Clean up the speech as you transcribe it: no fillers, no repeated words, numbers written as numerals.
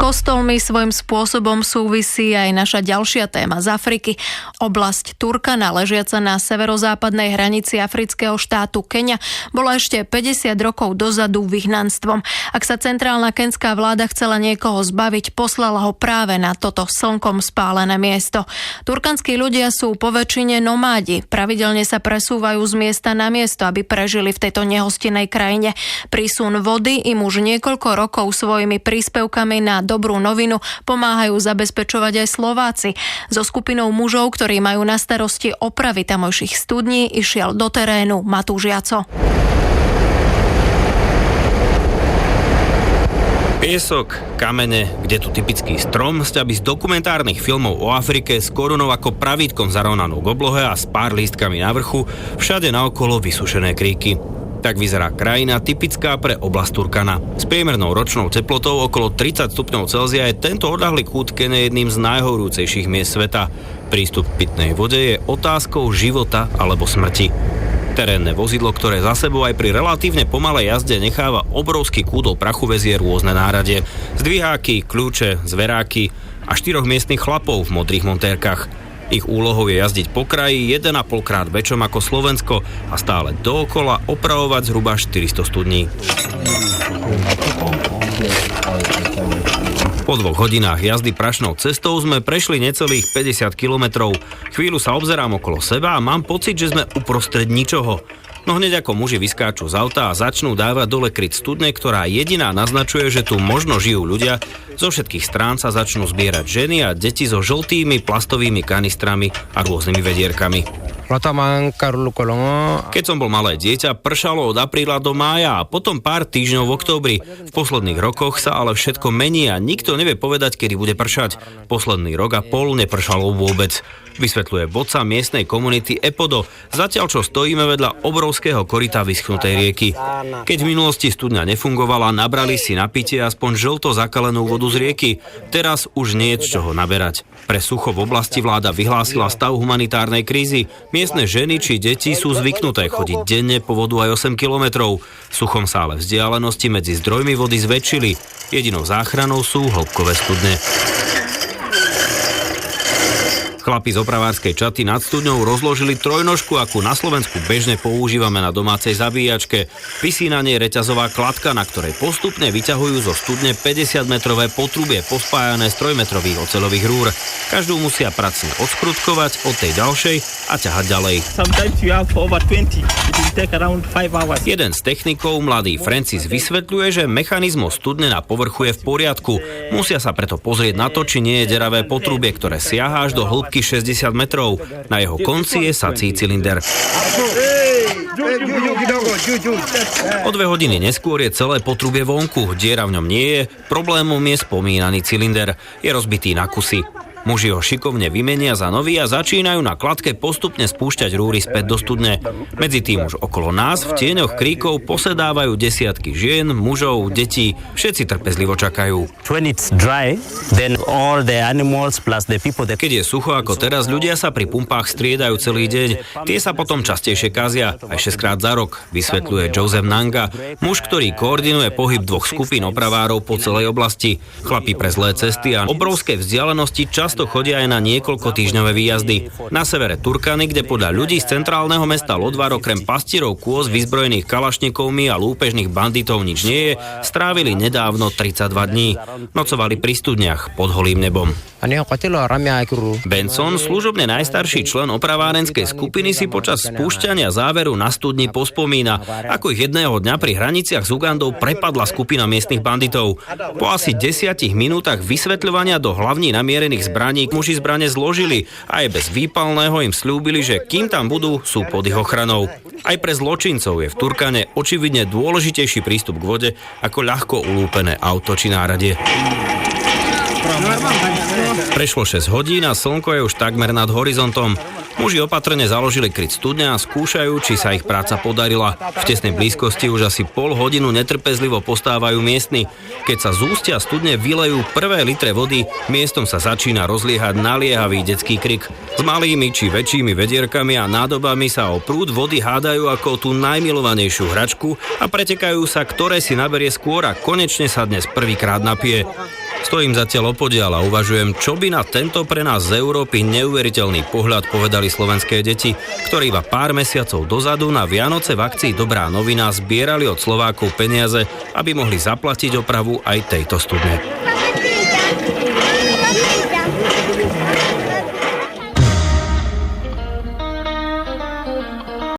kostolmi svojím spôsobom súvisí aj naša ďalšia téma z Afriky. Oblasť Turkana, ležiaca na severozápadnej hranici afrického štátu Keňa, bola ešte 50 rokov dozadu vyhnanstvom. Ak sa centrálna kenská vláda chcela niekoho zbaviť, poslala ho práve na toto slnkom spálené miesto. Turkanskí ľudia sú poväčšine nomádi. Pravidelne sa presúvajú z miesta na miesto, aby prežili v tejto nehostinnej krajine. Prísun vody im už niekoľko rokov svojimi príspevkami na Dobrú novinu pomáhajú zabezpečovať aj Slováci. So skupinou mužov, ktorí majú na starosti opravy tamojších studní, išiel do terénu Matúš Jaco. Piesok, kamene, kde tu typický strom, sťaby z dokumentárnych filmov o Afrike s korunou ako pravítkom zarovnanou k oblohe a s pár lístkami na vrchu, všade naokolo vysušené kríky. Tak vyzerá krajina typická pre oblasť Turkana. S priemernou ročnou teplotou okolo 30 stupňov Celzia je tento odľahlý kút Kene jedným z najhorúcejších miest sveta. Prístup k pitnej vode je otázkou života alebo smrti. Terénne vozidlo, ktoré za sebou aj pri relatívne pomalej jazde necháva obrovský kúdol prachu, vezie rôzne náradie. Zdviháky, kľúče, zveráky a 4 miestnych chlapov v modrých montérkach. Ich úlohou je jazdiť po kraji 1,5 krát väčšom ako Slovensko a stále dookola opravovať zhruba 400 studní. Po 2 hodinách jazdy prašnou cestou sme prešli necelých 50 kilometrov. Chvíľu sa obzerám okolo seba a mám pocit, že sme uprostred ničoho. No hneď ako muži vyskáču z auta a začnú dávať dole kryt studne, ktorá jediná naznačuje, že tu možno žijú ľudia, zo všetkých strán sa začnú zbierať ženy a deti so žltými plastovými kanistrami a rôznymi vedierkami. Keď som bol malé dieťa, pršalo od apríla do mája a potom pár týždňov v októbri. V posledných rokoch sa ale všetko mení a nikto nevie povedať, kedy bude pršať. Posledný rok a pol nepršalo vôbec. Vysvetľuje vodca miestnej komunity Epodo, zatiaľ čo stojíme vedľa obrovského koryta vyschnutej rieky. Keď v minulosti studňa nefungovala, nabrali si na pitie aspoň žlto zakalenú vodu z rieky. Teraz už nie je z čoho naberať. Pre sucho v oblasti vláda vyhlásila stav humanitárnej krízy. Miestne ženy či deti sú zvyknuté chodiť denne po vodu aj 8 kilometrov. Suchom sa ale vzdialenosti medzi zdrojmi vody zväčšili. Jedinou záchranou sú hĺbkové studne. Chlapi z opravárskej čaty nad studňou rozložili trojnožku, akú na Slovensku bežne používame na domácej zabíjačke. Visí na nej reťazová kladka, na ktorej postupne vyťahujú zo studne 50-metrové potrubie pospájané z 3-metrových oceľových rúr. Každú musia pracne odskrutkovať od tej ďalšej a ťahať ďalej. Jeden z technikov, mladý Francis, vysvetľuje, že mechanizmus studne na povrchu je v poriadku. Musia sa preto pozrieť na to, či nie je deravé potrubie, ktoré siaha až do hĺbky 60 metrov. Na jeho konci je sací cylinder. O 2 hodiny neskôr je celé potrubie vonku. Diera v ňom nie je. Problémom je spomínaný cylinder. Je rozbitý na kusy. Muži ho šikovne vymenia za nový a začínajú na kladke postupne spúšťať rúry späť do studne. Medzi tým už okolo nás v tieňoch kríkov posedávajú desiatky žien, mužov, detí. Všetci trpezlivo čakajú. Keď je sucho ako teraz, ľudia sa pri pumpách striedajú celý deň. Tie sa potom častejšie kazia, aj 6-krát za rok, vysvetľuje Joseph Nanga, muž, ktorý koordinuje pohyb 2 skupín opravárov po celej oblasti. Chlapi pre zlé cesty a obrovské vzdialenosti často chodia aj na niekoľko týždňové výjazdy. Na severe Turkany, kde podľa ľudí z centrálneho mesta Lodvar okrem pastierov kôz, vyzbrojených kalašnikovmi a lúpežných banditov nič nie je, strávili nedávno 32 dní. Nocovali pri studniach pod holým nebom. Benson, služobne najstarší člen opravárenskej skupiny, si počas spúšťania záveru na studni pospomína, ako ich jedného dňa pri hraniciach s Ugandou prepadla skupina miestnych banditov. Po asi 10 minútach vysvetľovania do hlavní namierených zbraní muži zbrane zložili a aj bez výpalného im sľúbili, že kým tam budú, sú pod ich ochranou. Aj pre zločincov je v Turkane očividne dôležitejší prístup k vode ako ľahko ulúpené auto či náradie. Prešlo 6 hodín a slnko je už takmer nad horizontom. Muži opatrne založili kryt studňa a skúšajú, či sa ich práca podarila. V tesnej blízkosti už asi pol hodinu netrpezlivo postávajú miestni. Keď sa z ústia studne vylejú prvé litre vody, miestom sa začína rozliehať naliehavý detský krik. S malými či väčšími vedierkami a nádobami sa o prúd vody hádajú ako tú najmilovanejšiu hračku a pretekajú sa, ktoré si naberie skôr a konečne sa dnes prvýkrát napije. Stojím zatiaľ opodiaľ a uvažujem, čo by na tento pre nás z Európy neuveriteľný pohľad povedali slovenské deti, ktorí iba pár mesiacov dozadu na Vianoce v akcii Dobrá novina zbierali od Slovákov peniaze, aby mohli zaplatiť opravu aj tejto studne.